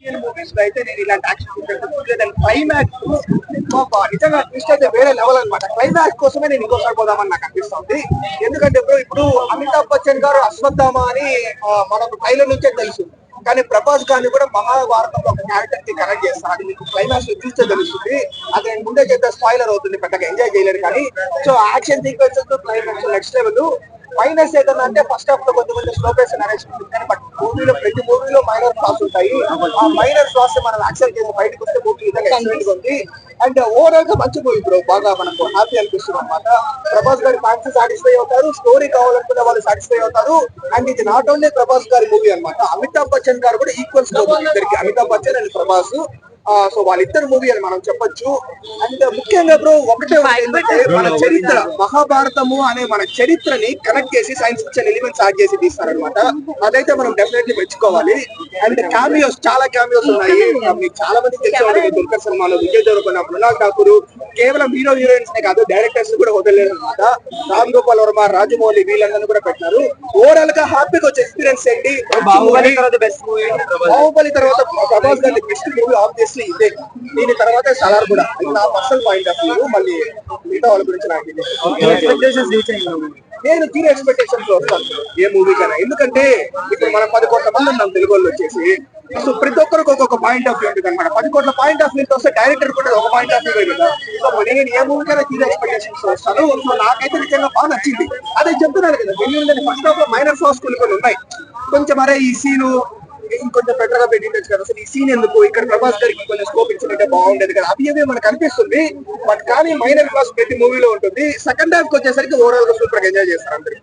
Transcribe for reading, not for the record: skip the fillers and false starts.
Indian movies లో అయితే నేను ఇలాంటి యాక్షన్ క్లైమాక్స్ నిజంగా ట్విస్ట్ అయితే వేరే లెవెల్ అనమాట. క్లైమాక్స్ కోసమే నేను ఇంకోసారి పోదామని నాకు అనిపిస్తుంది. ఎందుకంటే ఇప్పుడు అమితాబ్ బచ్చన్ గారు అశ్వత్థామ అని మనకు ట్రైలర్ నుంచే తెలుసు. కానీ ప్రభాస్ గారిని కూడా మహాభారతంలో ఒక క్యారెక్టర్ కి కనెక్ట్ చేస్తారు. అది మీకు క్లైమాక్స్ లో చూస్తే తెలుస్తుంది. అది నేను ముందే చెప్తే స్పాయిలర్ అవుతుంది, పెద్దగా ఎంజాయ్ చేయలేరు. కానీ so action sequences climax next level. Minus ఏదన్నా అంటే ఫస్ట్ హాఫ్ లో కొంచెం స్లో పేస్ నరేషన్ ఉంటుంది. బట్ మూవీలో ప్రతి మూవీలో మైనర్ ఫ్లాస్ ఉంటాయి. ఆ మైనర్ ఫ్లాస్ మనం యాక్సెప్ట్ చేసి బయటకు వస్తే మూవీ ఎక్సలెంట్ గా ఉంది. అండ్ ఓవరాల్ గా మంచి మూవీ ఇప్పుడు బాగా మనకు హ్యాపీ అనిపిస్తుంది అనమాట. ప్రభాస్ గారి ఫ్యాన్స్ సాటిస్ఫై అవుతారు, స్టోరీ కావాలనుకున్న వాళ్ళు సాటిస్ఫై అవుతారు. అండ్ ఇది నాట్ ఓన్లీ ప్రభాస్ గారి మూవీ అనమాట, అమితాబ్ బచ్చన్ గారు కూడా ఈక్వల్ స్కోప్ ఇద్దరికి, అమితాబ్ బచ్చన్ అండ్ ప్రభాస్. సో వాళ్ళిద్దరు మూవీ అని మనం చెప్పొచ్చు. అండ్ ముఖ్యంగా బ్రో ఒకటే ఏంటంటే మన చరిత్ర, మహాభారతము అనే మన చరిత్రని కనెక్ట్ చేసి సైన్స్ ఫిక్షన్ ఎలిమెంట్స్ యాడ్ చేసి తీస్తారనమాట. అదైతే మనం డెఫినెట్లీ మెచ్చుకోవాలి. అండ్ క్యామియోస్, చాలా క్యామియోస్ ఉన్నాయి. మీకు చాలా మంది తెలిసేవాళ్ళు దుల్కర్ సినిమాలో విజయ్ దేవరకొండ, మృణాల్ ఠాకూర్, కేవలం హీరో హీరోయిన్స్ నే కాదు డైరెక్టర్స్ కూడా వదలలేదు అనమాట. రామ్ గోపాల్ వర్మ, రాజమౌళి వీళ్ళందరూ కూడా పెట్టారు. ఓవరాల్ గా హ్యాపీగా వచ్చే ఎక్స్పీరియన్స్ ఏంటి, బాహుబలి తర్వాత ప్రభాస్ గారి బెస్ట్ మూవీ ఆబ్వియస్లీ ఇదే. దీని తర్వాత సలార్ కూడా, ఇది నా పర్సనల్ పాయింట్ ఆఫ్ వ్యూ. మళ్ళీ మిగతా వాళ్ళ గురించి నాకు నేను జీరో ఎక్స్పెక్టేషన్స్ లో వస్తాను ఏ మూవీ కన్నా. ఎందుకంటే ఇప్పుడు మనం 10 కోట్ల మంది ఉన్నాం తెలుగు వాళ్ళు వచ్చేసి. సో ప్రతి ఒక్కరికి ఒక్కొక్క పాయింట్ ఆఫ్ వ్యూ ఉంటుంది అనమాట. 10 కోట్ల పాయింట్ ఆఫ్ వ్యూ వస్తే డైరెక్టర్ కూడా ఒక పాయింట్ ఆఫ్ వ్యూ కదా. సో నేను ఏ మూవీ కన్నా జీరో ఎక్స్పెక్టేషన్స్ వస్తాను. సో నాకైతే నిజంగా బాగా నచ్చింది. అదే చెప్తున్నాను కదా, ఫస్ట్ హాఫ్ లో మైనర్ ఫ్లాస్ కొన్ని ఉన్నాయి. కొంచెం అరే ఈ సీను ఇంకొంచెం బెటర్ గా పెట్టిండొచ్చు కదా, అసలు ఈ సీన్ ఎందుకు, ఇక్కడ ప్రభాస్ గారికి కొంచెం స్కోప్ ఇచ్చినట్టే బాగుండేది కదా, అవి మనకు అనిపిస్తుంది. బట్ కానీ మైనర్ క్లాస్ ప్రతి మూవీలో ఉంటుంది. సెకండ్ హాఫ్ కి వచ్చేసరికి ఓవరాల్ గా సూపర్ గా ఎంజాయ్ చేస్తారు అందరికి.